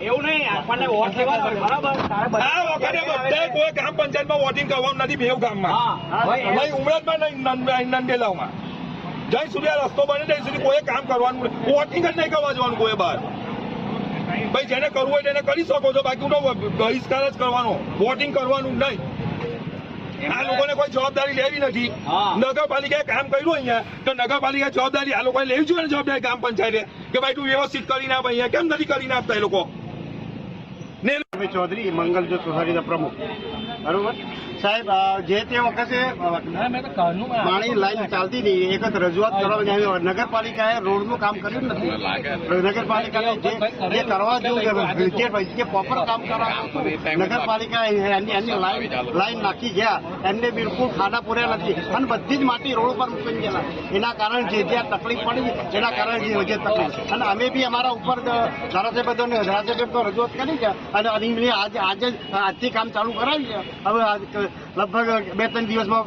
એવું નહીં, આપણને વોટ લેવાનો હોય, બરાબર? આ વખતે બધા કોઈ ગ્રામ પંચાયતમાં વોટિંગ કરવાનું નથી. બેવ ગામમાં નહીં, ઉમરેઠમાં નહીં, નંદેલામાં જ્યાં સુધી આ રસ્તો બને ત્યાં સુધી કોઈ કામ કરવાનું વોટિંગ જ નહીં કરવા જવાનું કોઈ બહાર. ભાઈ જેને કરવું હોય તેને કરી શકો છો, બાકી બહિષ્કાર જ કરવાનો, વોટિંગ કરવાનું નહીં. આ લોકોને કોઈ જવાબદારી લેવી નથી. નગરપાલિકાએ કામ કર્યું અહીંયા તો નગરપાલિકા જવાબદારી આ લોકોએ લેવી જોઈએ ને, જવાબદારી ગ્રામ પંચાયતે કે ભાઈ તું વ્યવસ્થિત કરીને આપ. અહીંયા કેમ નથી કરીને આપતા એ લોકો? ચૌધરી મંગલજોત સોસાયટીના પ્રમુખ, બરોબર સાહેબ. જે તે વખતે પાણી લાઈન ચાલતી નહીં, એક જ રજૂઆત કરવાની આવી. નગરપાલિકાએ રોડનું કામ કર્યું નથી. નગરપાલિકાને જે કરવા જેવું જે પ્રોપર કામ કરાવ્યું નગરપાલિકાએ એની લાઈન નાખી ગયા, એમને બિલકુલ ખાડા પૂર્યા નથી અને બધી જ માટી રોડ ઉપર મૂકી ગયેલા. એના કારણે જે જ્યાં તકલીફ પડી એના કારણે જે તકલીફ, અને અમે બી અમારા ઉપર ધારાસભ્ય રજૂઆત કરી છે અને આજથી કામ ચાલુ કરાવી છે. હવે લગભગ 2-3 દિવસમાં